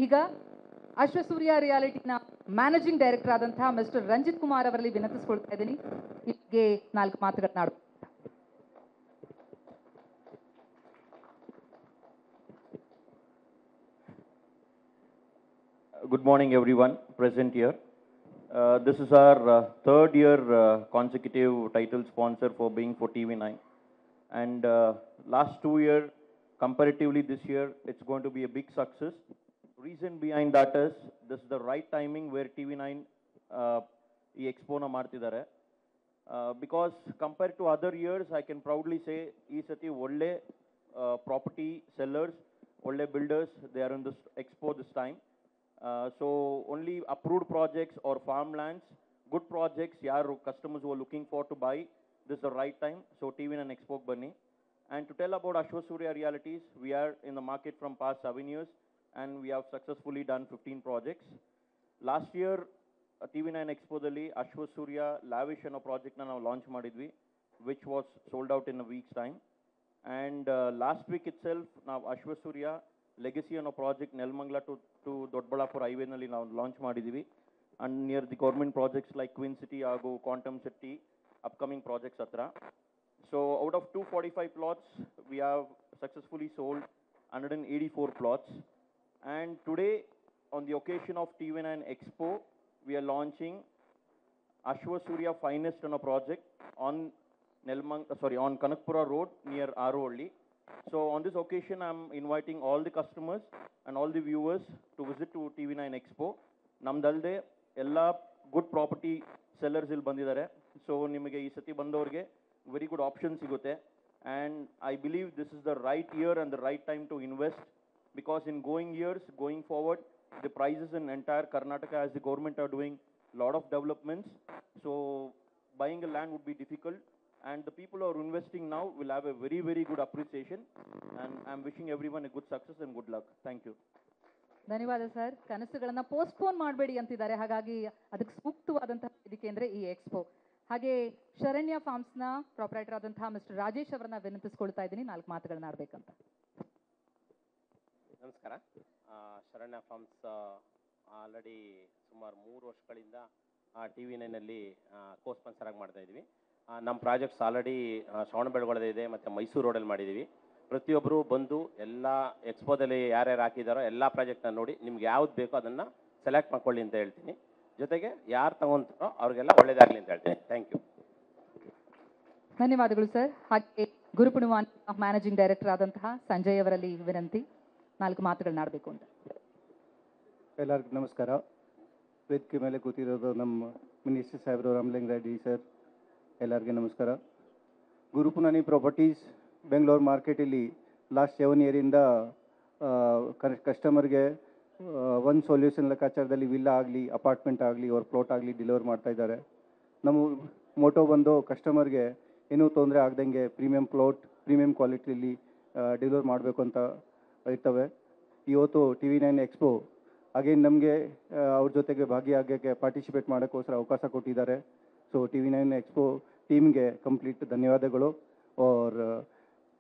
ಈಗ Ashwasurya ರಿಯಾಲಿಟಿನ managing director ಆದಂತಹ mister Ranjit Kumar ಅವರಲ್ಲಿ ವಿನಂತಿಸಿಕೊಳ್ತಾ ಇದ್ದೀನಿ. ಹೀಗೆ 4 ಮಾತುಗಳನ್ನಾಡು. Good morning, everyone present here. This is our third year consecutive title sponsor for being for TV9. And last 2 years, comparatively this year, it's going to be a big success. Reason behind that is, this is the right timing where TV9 ಈ ಎಕ್ಸ್ಪೋನ ಮಾಡ್ತಿದ್ದಾರೆ. Because compared to other years, I can proudly say, ಈ ಸತಿ ಒಳ್ಳೆ property sellers, ಒಳ್ಳೆ builders, they are in this expo this time. So only approved projects or farmlands, good projects, yaru customers who are looking for to buy, this is the right time. So TV9 Expo Bunny. And to tell about Ashwasurya Realities, we are in the market from past 7 years and we have successfully done 15 projects. Last year, TV9 Expo Dalli Ashwasurya Lavish ಅನ್ನೋ project na ನಾವು launch ಮಾಡಿದ್ವಿ, which was sold out in a week's time. And last week itself, ನಾವು Ashwasurya Legacy ಅನ್ನೋ project Nelamangala to Doddaballapura ಹೈವೇನಲ್ಲಿ ನಾವು launch ಮಾಡಿದ್ದೀವಿ. And near the government projects like queen city ಹಾಗೂ quantum city upcoming projects ಹತ್ರ. So out of 245 plots, we have successfully sold 184 plots. And today, on the occasion of TV9 Expo, we are launching Ashwasurya Finest ಅನ್ನೋ project on on Kanakpura Road near Arohalli. So on this occasion, I'm inviting all the customers and all the viewers to visit to TV9 Expo. Namdalde ella good property sellers il bandidare. So nimage ee sati bandavorge very good options siಗುತ್ತೆ. And I believe this is the right year and the right time to invest, because in going forward, the prices in entire Karnataka as the government are doing lot of developments. So buying a land would be difficult. And the people who are investing now will have a very, very good appreciation. And I'm wishing everyone a good success and good luck. Thank you. ಧನ್ಯವಾದ sir. ಕನಸುಗಳನ್ನ postpone ಮಾಡಬೇಡಿ ಅಂತಿದ್ದಾರೆ, ಹಾಗಾಗಿ ಅದಕ್ಕೆ ಸೂಕ್ತವಾದಂತಹ ವೇದಿಕೆ ಅಂದರೆ ಈ expo. ಹಾಗೆ ಶರಣ್ಯ ಫಾರ್ಮ್ಸ್ನ ಪ್ರಾಪರೈಟರ್ ಆದಂತಹ ಮಿಸ್ಟರ್ ರಾಜೇಶ್ ಅವರನ್ನ ವಿನಂತಿಸ್ಕೊಳ್ತಾ ಇದ್ದೀನಿ 4 ಮಾತುಗಳನ್ನ ಆಡಬೇಕಂತ. ನಮಸ್ಕಾರ. ಶರಣ್ಯ ಫಾರ್ಮ್ಸ್ ಆಲ್ರೆಡಿ ಸುಮಾರು 3 ವರ್ಷಗಳಿಂದ TV9ನಲ್ಲಿ ಕೋ ಸ್ಪಾನ್ಸರ್ ಆಗಿ ಮಾಡ್ತಾ ಇದ್ವಿ. ನಮ್ಮ ಪ್ರಾಜೆಕ್ಟ್ಸ್ ಆಲ್ರೆಡಿ ಶ್ರವಣಬೆಳಗೊಳದ ಇದೆ ಮತ್ತು ಮೈಸೂರು ರೋಡಲ್ಲಿ ಮಾಡಿದ್ದೀವಿ. ಪ್ರತಿಯೊಬ್ಬರು ಬಂದು ಎಲ್ಲ ಎಕ್ಸ್ಪೋದಲ್ಲಿ ಯಾರ್ಯಾರು ಹಾಕಿದಾರೋ ಎಲ್ಲ ಪ್ರಾಜೆಕ್ಟ್ನ ನೋಡಿ ನಿಮ್ಗೆ ಯಾವ್ದು ಬೇಕೋ ಅದನ್ನು ಸೆಲೆಕ್ಟ್ ಮಾಡ್ಕೊಳ್ಳಿ ಅಂತ ಹೇಳ್ತೀನಿ. ಜೊತೆಗೆ ಯಾರು ತಗೊಂತಾರೋ ಅವ್ರಿಗೆಲ್ಲ ಒಳ್ಳೇದಾಗಲಿ ಅಂತ ಹೇಳ್ತೀನಿ. Thank you. ಧನ್ಯವಾದಗಳು ಸರ್. ಹಾಗೆ ಗುರುಪುಣವಾನ್ ಮ್ಯಾನೇಜಿಂಗ್ ಡೈರೆಕ್ಟರ್ ಆದಂತಹ ಸಂಜಯ್ ಅವರಲ್ಲಿ ವಿನಂತಿ 4 ಮಾತುಗಳನ್ನ ಆಡಬೇಕು ಅಂತ. ಎಲ್ಲರಿಗೂ ನಮಸ್ಕಾರ. ವೇದಿಕೆ ಮೇಲೆ ಕೂತಿರೋದು ನಮ್ಮ ಮಿನಿಸ್ಟರ್ ಸಾಹೇಬರು ರಾಮಲಿಂಗ ರೆಡ್ಡಿ ಸರ್, ಎಲ್ಲರಿಗೆ ನಮಸ್ಕಾರ. ಗುರುಪುನಾನಿ ಪ್ರಾಪರ್ಟೀಸ್ ಬೆಂಗಳೂರು ಮಾರ್ಕೆಟಲ್ಲಿ ಲಾಸ್ಟ್ 7 ಇಯರಿಂದ ಕಸ್ಟಮರ್ಗೆ ಒಂದು ಸೊಲ್ಯೂಷನ್ ಲೆಕ್ಕಾಚಾರದಲ್ಲಿ ವಿಲ್ಲಾ ಆಗಲಿ, ಅಪಾರ್ಟ್ಮೆಂಟ್ ಆಗಲಿ, ಅವ್ರ ಪ್ಲಾಟ್ ಆಗಲಿ ಡೆಲಿವರ್ ಮಾಡ್ತಾಯಿದ್ದಾರೆ. ನಮ್ಮ ಮೋಟೋ ಬಂದು ಕಸ್ಟಮರ್ಗೆ ಏನೂ ತೊಂದರೆ ಆಗ್ದಂಗೆ ಪ್ರೀಮಿಯಂ ಪ್ಲಾಟ್, ಪ್ರೀಮಿಯಂ ಕ್ವಾಲಿಟಿಯಲ್ಲಿ ಡೆಲಿವರ್ ಮಾಡಬೇಕು ಅಂತ ಇರ್ತವೆ. ಇವತ್ತು TV9 ಎಕ್ಸ್ಪೋ ಅಗೇನ್ ನಮಗೆ ಅವ್ರ ಜೊತೆಗೆ ಭಾಗಿಯಾಗೋಕ್ಕೆ ಪಾರ್ಟಿಸಿಪೇಟ್ ಮಾಡೋಕ್ಕೋಸ್ಕರ ಅವಕಾಶ ಕೊಟ್ಟಿದ್ದಾರೆ. ಸೊ TV9 ಎಕ್ಸ್ಪೋ ಟೀಮ್ಗೆ ಕಂಪ್ಲೀಟ್ ಧನ್ಯವಾದಗಳು. और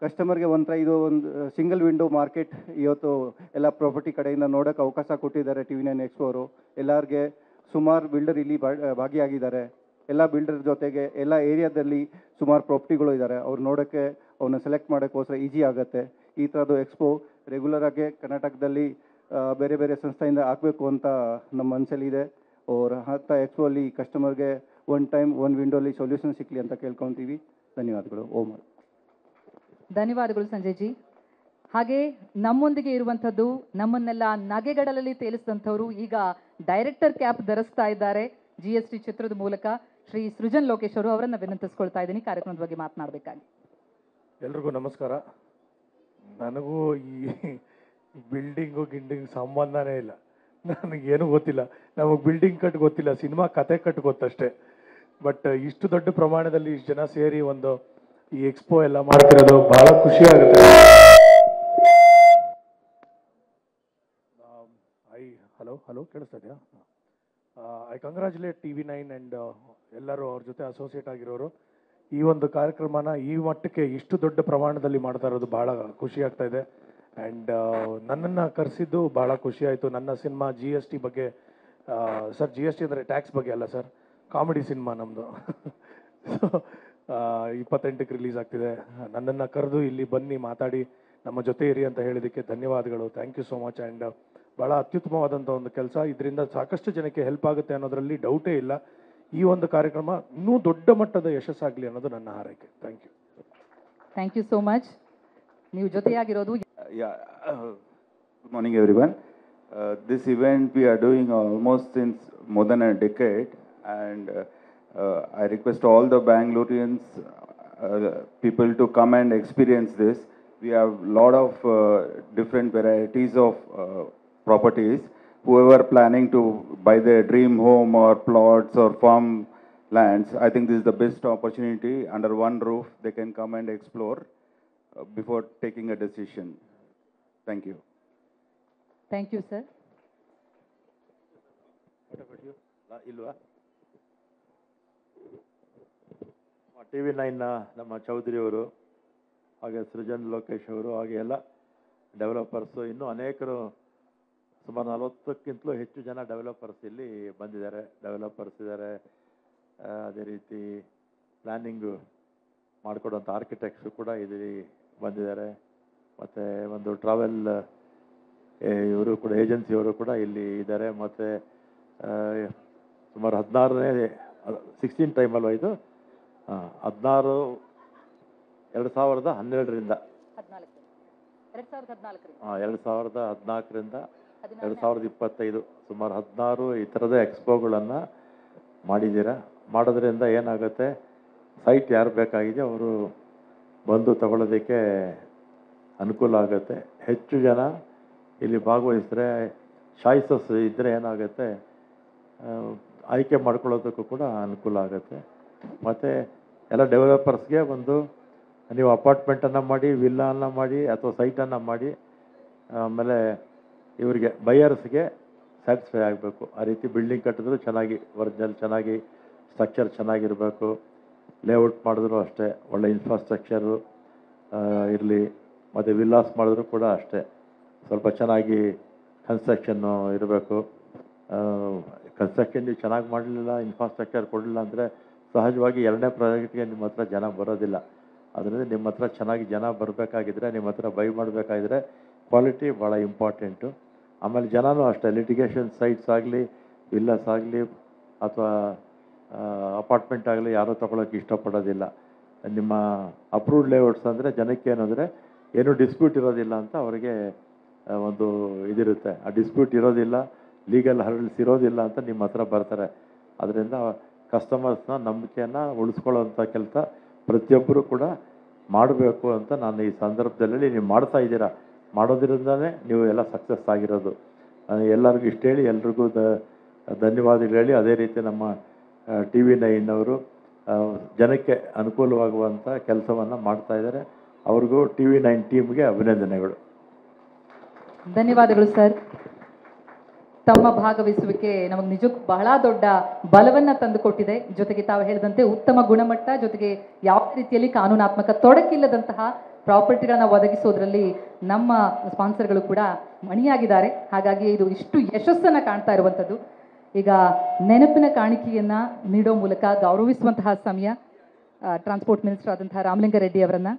ಕಸ್ಟಮರ್ಗೆ ಒಂಥರ ಇದು ಒಂದು ಸಿಂಗಲ್ ವಿಂಡೋ ಮಾರ್ಕೆಟ್ ಇವತ್ತು ಎಲ್ಲ ಪ್ರಾಪರ್ಟಿ ಕಡೆಯಿಂದ ನೋಡೋಕ್ಕೆ ಅವಕಾಶ ಕೊಟ್ಟಿದ್ದಾರೆ TV9 ಎಕ್ಸ್ಪೋ ಅವರು. ಎಲ್ಲರಿಗೆ ಸುಮಾರು ಬಿಲ್ಡರ್ ಇಲ್ಲಿ ಭಾಗಿಯಾಗಿದ್ದಾರೆ. ಎಲ್ಲ ಬಿಲ್ಡರ್ ಜೊತೆಗೆ ಎಲ್ಲ ಏರಿಯಾದಲ್ಲಿ ಸುಮಾರು ಪ್ರಾಪರ್ಟಿಗಳು ಇದ್ದಾರೆ. ಅವ್ರು ನೋಡೋಕ್ಕೆ ಅವನ್ನ ಸೆಲೆಕ್ಟ್ ಮಾಡೋಕ್ಕೋಸ್ಕರ ಈಸಿ ಆಗುತ್ತೆ. ಈ ಥರದ್ದು ಎಕ್ಸ್ಪೋ ರೆಗ್ಯುಲರ್ ಆಗಿ ಕರ್ನಾಟಕದಲ್ಲಿ ಬೇರೆ ಬೇರೆ ಸಂಸ್ಥೆಯಿಂದ ಆಗಬೇಕು ಅಂತ ನಮ್ಮ ಮನಸ್ಸಲ್ಲಿದೆ. ಅವ್ರ ಹತ್ತ ಎಕ್ಸ್ಪೋ ಅಲ್ಲಿ ಕಸ್ಟಮರ್ಗೆ ಒನ್ ಟೈಮ್ ಒನ್ ವಿಂಡೋಲಿ ಸೊಲ್ಯೂಷನ್ ಸಿಕ್ಕಲಿ ಅಂತ ಕೇಳ್ಕೊತೀವಿ. ಧನ್ಯವಾದಗಳು. ಓಂ. ಧನ್ಯವಾದಗಳು ಸಂಜಯ್ ಜಿ. ಹಾಗೆ ನಮ್ಮೊಂದಿಗೆ ಇರುವಂಥದ್ದು ನಮ್ಮನ್ನೆಲ್ಲ ನಗೆಗಡಲಲ್ಲಿ ತೇಲಿಸಿದಂಥವರು, ಈಗ ಡೈರೆಕ್ಟರ್ ಕ್ಯಾಪ್ ಧರಿಸ್ತಾ ಇದ್ದಾರೆ GST ಚಿತ್ರದ ಮೂಲಕ, ಶ್ರೀ ಸೃಜನ್ ಲೋಕೇಶ್ ಅವರು. ಅವರನ್ನು ವಿನಂತಿಸ್ಕೊಳ್ತಾ ಇದ್ದೀನಿ ಕಾರ್ಯಕ್ರಮದ ಬಗ್ಗೆ ಮಾತನಾಡಬೇಕಾಗಿ. ಎಲ್ರಿಗೂ ನಮಸ್ಕಾರ. ನನಗೂ ಈ ಬಿಲ್ಡಿಂಗು ಸಂಬಂಧನೇ ಇಲ್ಲ, ನನಗೇನು ಗೊತ್ತಿಲ್ಲ. ನಮಗೆ ಬಿಲ್ಡಿಂಗ್ ಕಟ್ ಗೊತ್ತಿಲ್ಲ, ಸಿನಿಮಾ ಕತೆ ಕಟ್ ಗೊತ್ತಷ್ಟೇ. ಬಟ್ ಇಷ್ಟು ದೊಡ್ಡ ಪ್ರಮಾಣದಲ್ಲಿ ಇಷ್ಟು ಜನ ಸೇರಿ ಒಂದು ಈ ಎಕ್ಸ್ಪೋ ಎಲ್ಲ ಮಾಡ್ತಿರೋದು ಬಹಳ ಖುಷಿ ಆಗುತ್ತೆ. ಹಲೋ ಕೇಳಿಸ್ತಾ ಇದೆಯಾ? ಐ ಕಂಗ್ರ್ಯಾಚುಲೇಟ್ TV9 ಆ್ಯಂಡ್ ಎಲ್ಲರೂ ಅವ್ರ ಜೊತೆ ಅಸೋಸಿಯೇಟ್ ಆಗಿರೋರು. ಈ ಒಂದು ಕಾರ್ಯಕ್ರಮನ ಈ ಮಟ್ಟಕ್ಕೆ ಇಷ್ಟು ದೊಡ್ಡ ಪ್ರಮಾಣದಲ್ಲಿ ಮಾಡ್ತಾ ಇರೋದು ಬಹಳ ಖುಷಿ ಆಗ್ತಾ ಇದೆ. ಆ್ಯಂಡ್ ನನ್ನನ್ನು ಕರೆಸಿದ್ದು ಭಾಳ ಖುಷಿ ಆಯಿತು. ನನ್ನ ಸಿನಿಮಾ GST ಬಗ್ಗೆ, ಸರ್ GST ಅಂದರೆ ಟ್ಯಾಕ್ಸ್ ಬಗ್ಗೆ ಅಲ್ಲ ಸರ್, ಕಾಮಿಡಿ ಸಿನಿಮಾ ನಮ್ಮದು. ಸೊ 28ಕ್ಕೆ ರಿಲೀಸ್ ಆಗ್ತಿದೆ. ನನ್ನನ್ನು ಕರೆದು ಇಲ್ಲಿ ಬನ್ನಿ ಮಾತಾಡಿ ನಮ್ಮ ಜೊತೆ ಇರಿ ಅಂತ ಹೇಳಿದ್ದಕ್ಕೆ ಧನ್ಯವಾದಗಳು. Thank you so much. And ಭಾಳ ಅತ್ಯುತ್ತಮವಾದಂಥ ಒಂದು ಕೆಲಸ. ಇದರಿಂದ ಸಾಕಷ್ಟು ಜನಕ್ಕೆ ಹೆಲ್ಪ್ ಆಗುತ್ತೆ ಅನ್ನೋದರಲ್ಲಿ ಡೌಟೇ ಇಲ್ಲ. ಈ ಒಂದು ಕಾರ್ಯಕ್ರಮ ಇನ್ನೂ ದೊಡ್ಡ ಮಟ್ಟದ ಯಶಸ್ಸಾಗಲಿ ಅನ್ನೋದು ನನ್ನ ಹಾರೈಕೆ. Thank you. Thank you so much. ನೀವು ಜೊತೆಯಾಗಿರೋದು. Yeah, good morning everyone. This event we are doing almost since more than a decade, and I request all the Bangaloreans, people to come and experience this. We have lot of different varieties of properties. Whoever planning to buy their dream home or plots or farm lands, I think this is the best opportunity. Under one roof, they can come and explore before taking a decision. Thank you. Thank you sir. ಇಲ್ವಾ? TV9ನ ನಮ್ಮ ಚೌಧರಿ ಅವರು, ಹಾಗೆ ಸೃಜನ್ ಲೋಕೇಶ್ ಅವರು, ಹಾಗೆ ಎಲ್ಲ developers, ಇನ್ನೂ ಅನೇಕರು, ಸುಮಾರು 40ಕ್ಕಿಂತಲೂ ಹೆಚ್ಚು ಜನ ಡೆವಲಪರ್ಸ್ ಇಲ್ಲಿ ಬಂದಿದ್ದಾರೆ. ಡೆವಲಪರ್ಸ್ ಇದ್ದಾರೆ, ಅದೇ ರೀತಿ ಪ್ಲ್ಯಾನಿಂಗು ಮಾಡಿಕೊಡುವಂಥ ಆರ್ಕಿಟೆಕ್ಟ್ಸು ಕೂಡ ಇಲ್ಲಿ ಬಂದಿದ್ದಾರೆ. ಮತ್ತು ಒಂದು ಟ್ರಾವೆಲ್ ಇವರು ಕೂಡ, ಏಜೆನ್ಸಿಯವರು ಕೂಡ ಇಲ್ಲಿ ಇದ್ದಾರೆ. ಮತ್ತು ಸುಮಾರು 16 ಟೈಮಲ್ವ ಇದು, 16 2012ರಿಂದ 2014ರಿಂದ 2025 ಸುಮಾರು 16 ಈ ಥರದ ಎಕ್ಸ್ಪೋಗಳನ್ನು ಮಾಡಿದ್ದೀರಾ. ಮಾಡೋದ್ರಿಂದ ಏನಾಗುತ್ತೆ, ಸೈಟ್ ಯಾರು ಬೇಕಾಗಿದೆ ಅವರು ಬಂದು ತಗೊಳ್ಳೋದಕ್ಕೆ ಅನುಕೂಲ ಆಗುತ್ತೆ. ಹೆಚ್ಚು ಜನ ಇಲ್ಲಿ ಭಾಗವಹಿಸಿದ್ರೆ, ಚಾಯ್ಸಸ್ ಇದ್ದರೆ ಏನಾಗುತ್ತೆ, ಆಯ್ಕೆ ಮಾಡ್ಕೊಳ್ಳೋದಕ್ಕೂ ಕೂಡ ಅನುಕೂಲ ಆಗುತ್ತೆ. ಮತ್ತು ಎಲ್ಲ ಡೆವಲಪರ್ಸ್ಗೆ ಒಂದು, ನೀವು ಅಪಾರ್ಟ್ಮೆಂಟನ್ನು ಮಾಡಿ, ವಿಲ್ಲಾನ್ನು ಮಾಡಿ, ಅಥವಾ ಸೈಟನ್ನು ಮಾಡಿ, ಆಮೇಲೆ ಇವರಿಗೆ ಬೈಯರ್ಸ್ಗೆ ಸ್ಯಾಟಿಸ್ಫೈ ಆಗಬೇಕು. ಆ ರೀತಿ ಬಿಲ್ಡಿಂಗ್ ಕಟ್ಟಿದ್ರು ಚೆನ್ನಾಗಿ, ಒರಿಜಿನಲ್ ಚೆನ್ನಾಗಿ, ಸ್ಟ್ರಕ್ಚರ್ ಚೆನ್ನಾಗಿರಬೇಕು. ಲೇಔಟ್ ಮಾಡಿದ್ರು ಅಷ್ಟೇ, ಒಳ್ಳೆ ಇನ್ಫ್ರಾಸ್ಟ್ರಕ್ಚರು ಇರಲಿ. ಮತ್ತು ವಿಲ್ಲಾಸ್ ಮಾಡಿದ್ರು ಕೂಡ ಅಷ್ಟೇ, ಸ್ವಲ್ಪ ಚೆನ್ನಾಗಿ ಕನ್ಸ್ಟ್ರಕ್ಷನ್ನು ಇರಬೇಕು. ಕನ್ಸ್ಟ್ರಕ್ಷನ್ ನೀವು ಚೆನ್ನಾಗಿ ಮಾಡಲಿಲ್ಲ, ಇನ್ಫ್ರಾಸ್ಟ್ರಕ್ಚರ್ ಕೊಡಲಿಲ್ಲ ಅಂದರೆ ಸಹಜವಾಗಿ ಎರಡನೇ ಪ್ರಾಜೆಕ್ಟ್ಗೆ ನಿಮ್ಮ ಹತ್ರ ಜನ ಬರೋದಿಲ್ಲ. ಅದರಿಂದ ನಿಮ್ಮ ಹತ್ರ ಚೆನ್ನಾಗಿ ಜನ ಬರಬೇಕಾಗಿದ್ರೆ, ನಿಮ್ಮ ಹತ್ರ ಬೈ ಮಾಡಬೇಕಾಗಿದ್ರೆ ಕ್ವಾಲಿಟಿ ಭಾಳ ಇಂಪಾರ್ಟೆಂಟು. ಆಮೇಲೆ ಜನನೂ ಅಷ್ಟೇ, ಲಿಟಿಗೇಷನ್ ಸೈಟ್ಸ್ ಆಗಲಿ, ವಿಲ್ಲಾಸ್ ಆಗಲಿ, ಅಥವಾ ಅಪಾರ್ಟ್ಮೆಂಟ್ ಆಗಲಿ ಯಾರೂ ತೊಗೊಳಕ್ಕೆ ಇಷ್ಟಪಡೋದಿಲ್ಲ. ನಿಮ್ಮ ಅಪ್ರೂವ್ಡ್ ಲೇಔಟ್ಸ್ ಅಂದರೆ ಜನಕ್ಕೆ ಏನಂದರೆ ಏನೂ ಡಿಸ್ಪ್ಯೂಟ್ ಇರೋದಿಲ್ಲ ಅಂತ ಅವರಿಗೆ ಒಂದು ಇದಿರುತ್ತೆ. ಆ ಡಿಸ್ಪ್ಯೂಟ್ ಇರೋದಿಲ್ಲ, ಲೀಗಲ್ ಹರ್ಡಲ್ಸ್ ಇರೋದಿಲ್ಲ ಅಂತ ನಿಮ್ಮ ಹತ್ರ ಬರ್ತಾರೆ. ಅದರಿಂದ ಕಸ್ಟಮರ್ಸ್ನ ನಂಬಿಕೆಯನ್ನು ಉಳಿಸ್ಕೊಳ್ಳೋವಂಥ ಕೆಲಸ ಪ್ರತಿಯೊಬ್ಬರು ಕೂಡ ಮಾಡಬೇಕು ಅಂತ ನಾನು ಈ ಸಂದರ್ಭದಲ್ಲಿ, ನೀವು ಮಾಡ್ತಾ ಇದ್ದೀರಾ, ಮಾಡೋದ್ರಿಂದಲೇ ನೀವು ಎಲ್ಲ ಸಕ್ಸಸ್ ಆಗಿರೋದು. ಎಲ್ಲರಿಗೂ ಇಷ್ಟು ಹೇಳಿ ಎಲ್ರಿಗೂ ಧನ್ಯವಾದಗಳು ಹೇಳಿ, ಅದೇ ರೀತಿ ನಮ್ಮ TV9ಅವರು ಜನಕ್ಕೆ ಅನುಕೂಲವಾಗುವಂಥ ಕೆಲಸವನ್ನು ಮಾಡ್ತಾ ಇದ್ದಾರೆ. ಅವ್ರಿಗೂ TV9 ಟೀಮ್ಗೆ ಅಭಿನಂದನೆಗಳು. ಧನ್ಯವಾದಗಳು ಸರ್. ತಮ್ಮ ಭಾಗವಹಿಸುವಿಕೆ ನಮಗೆ ನಿಜಕ್ಕೂ ಬಹಳ ದೊಡ್ಡ ಬಲವನ್ನು ತಂದುಕೊಟ್ಟಿದೆ. ಜೊತೆಗೆ ತಾವು ಹೇಳಿದಂತೆ ಉತ್ತಮ ಗುಣಮಟ್ಟ, ಜೊತೆಗೆ ಯಾವ ರೀತಿಯಲ್ಲಿ ಕಾನೂನಾತ್ಮಕ ತೊಡಕಿಲ್ಲದಂತಹ ಪ್ರಾಪರ್ಟಿಗಳನ್ನ ಒದಗಿಸೋದ್ರಲ್ಲಿ ನಮ್ಮ ಸ್ಪಾನ್ಸರ್ಗಳು ಕೂಡ ಮಣಿಯಾಗಿದ್ದಾರೆ. ಹಾಗಾಗಿ ಇದು ಇಷ್ಟು ಯಶಸ್ಸನ್ನು ಕಾಣ್ತಾ ಇರುವಂಥದ್ದು. ಈಗ ನೆನಪಿನ ಕಾಣಿಕೆಯನ್ನು ನೀಡೋ ಮೂಲಕ ಗೌರವಿಸುವಂತಹ ಸಮಯ. ಟ್ರಾನ್ಸ್ಪೋರ್ಟ್ ಮಿನಿಸ್ಟರ್ ಆದಂತಹ ರಾಮಲಿಂಗಾರೆಡ್ಡಿ ಅವರನ್ನು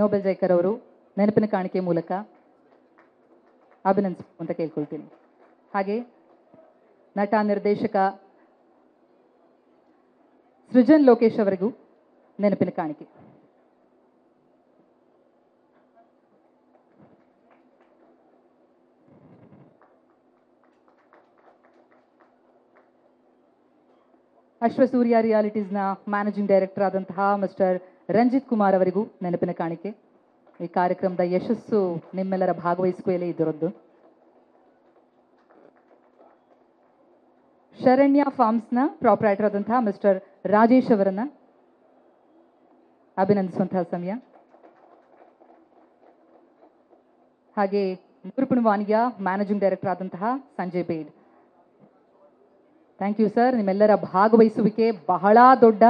ನೋಬೆಲ್ ಜೈಕರ್ ಅವರು ನೆನಪಿನ ಕಾಣಿಕೆ ಮೂಲಕ ಅಭಿನಂದಿಸಬೇಕು ಅಂತ ಕೇಳ್ಕೊಳ್ತೀನಿ. ಹಾಗೆ ನಟ ನಿರ್ದೇಶಕ ಸೃಜನ್ ಲೋಕೇಶ್ ಅವರಿಗೂ ನೆನಪಿನ ಕಾಣಿಕೆ. ಅಶ್ವಸೂರ್ಯ ರಿಯಾಲಿಟೀಸ್ನ ಮ್ಯಾನೇಜಿಂಗ್ ಡೈರೆಕ್ಟರ್ ಆದಂತಹ ಮಿಸ್ಟರ್ ರಂಜಿತ್ ಕುಮಾರ್ ಅವರಿಗೂ ನೆನಪಿನ ಕಾಣಿಕೆ. ಈ ಕಾರ್ಯಕ್ರಮದ ಯಶಸ್ಸು ನಿಮ್ಮೆಲ್ಲರ ಭಾಗವಹಿಸುವಿಕೆಯಲ್ಲೇ ಇದರದ್ದು. ಶರಣ್ಯ ಫಾರ್ಮ್ಸ್ನ ಪ್ರಾಪರೈಟರ್ ಆದಂತಹ ಮಿಸ್ಟರ್ ರಾಜೇಶ್ ಅವರನ್ನ ಅಭಿನಂದಿಸುವಂತಹ ಸಮಯ. ಹಾಗೆ ಗುರುಪುಣವಾಣಿಯ ಮ್ಯಾನೇಜಿಂಗ್ ಡೈರೆಕ್ಟರ್ ಆದಂತಹ ಸಂಜಯ್ ಬೇಡ್. Thank you sir. ನಿಮ್ಮೆಲ್ಲರ ಭಾಗವಹಿಸುವಿಕೆ ಬಹಳ ದೊಡ್ಡ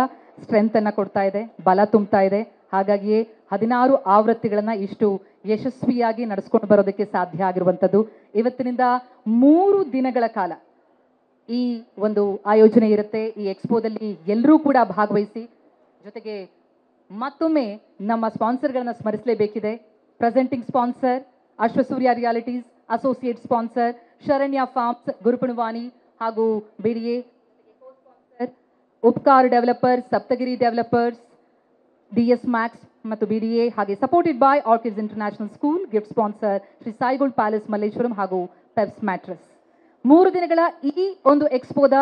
ಸ್ಟ್ರೆಂತ್ ಅನ್ನು ಕೊಡ್ತಾ ಇದೆ, ಬಲ ತುಂಬ್ತಾ ಇದೆ. ಹಾಗಾಗಿಯೇ 16 ಆವೃತ್ತಿಗಳನ್ನು ಇಷ್ಟು ಯಶಸ್ವಿಯಾಗಿ ನಡೆಸ್ಕೊಂಡು ಬರೋದಕ್ಕೆ ಸಾಧ್ಯ ಆಗಿರುವಂಥದ್ದು. ಇವತ್ತಿನಿಂದ 3 ದಿನಗಳ ಕಾಲ ಈ ಒಂದು ಆಯೋಜನೆ ಇರುತ್ತೆ. ಈ ಎಕ್ಸ್ಪೋದಲ್ಲಿ ಎಲ್ಲರೂ ಕೂಡ ಭಾಗವಹಿಸಿ, ಜೊತೆಗೆ ಮತ್ತೊಮ್ಮೆ ನಮ್ಮ ಸ್ಪಾನ್ಸರ್ಗಳನ್ನು ಸ್ಮರಿಸಲೇಬೇಕಿದೆ. Presenting sponsor Ashwasurya realities, associate sponsor Sharanya farms, Gurupunavani ಹಾಗೂ BDA, Upkar developers, Saptagiri developers, DS Max ಮತ್ತು BDA, ಹಾಗೆ supported by Orchids international school. Gift sponsor Shri Sai Gold palace Malleshwaram ಹಾಗೂ ಪೆಪ್ಸ್ ಮ್ಯಾಟ್ರಸ್. 3 ದಿನಗಳ ಈ ಒಂದು ಎಕ್ಸ್ಪೋದ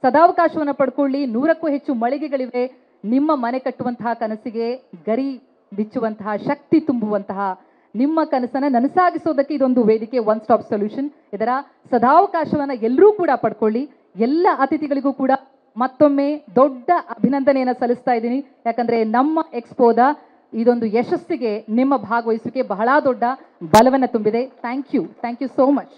ಸದಾವಕಾಶವನ್ನು ಪಡ್ಕೊಳ್ಳಿ. 100ಕ್ಕೂ ಹೆಚ್ಚು ಮಳಿಗೆಗಳಿವೆ. ನಿಮ್ಮ ಮನೆ ಕಟ್ಟುವಂತಹ ಕನಸಿಗೆ ಗರಿ ಬಿಚ್ಚುವಂತಹ, ಶಕ್ತಿ ತುಂಬುವಂತಹ ನಿಮ್ಮ ಕನಸನ್ನು ನನಸಾಗಿಸೋದಕ್ಕೆ ಇದೊಂದು ವೇದಿಕೆ, ಒನ್ ಸ್ಟಾಪ್ ಸೊಲ್ಯೂಷನ್. ಇದರ ಸದಾವಕಾಶವನ್ನು ಎಲ್ಲರೂ ಕೂಡ ಪಡ್ಕೊಳ್ಳಿ. ಎಲ್ಲ ಅತಿಥಿಗಳಿಗೂ ಕೂಡ ಮತ್ತೊಮ್ಮೆ ದೊಡ್ಡ ಅಭಿನಂದನೆಯನ್ನು ಸಲ್ಲಿಸ್ತಾ ಇದ್ದೀನಿ. ಯಾಕಂದರೆ ನಮ್ಮ ಎಕ್ಸ್ಪೋದ ಇದೊಂದು ಯಶಸ್ಸಿಗೆ ನಿಮ್ಮ ಭಾಗವಹಿಸುವಿಕೆ ಬಹಳ ದೊಡ್ಡ ಬಲವನ್ನು ತುಂಬಿದೆ. Thank you so much.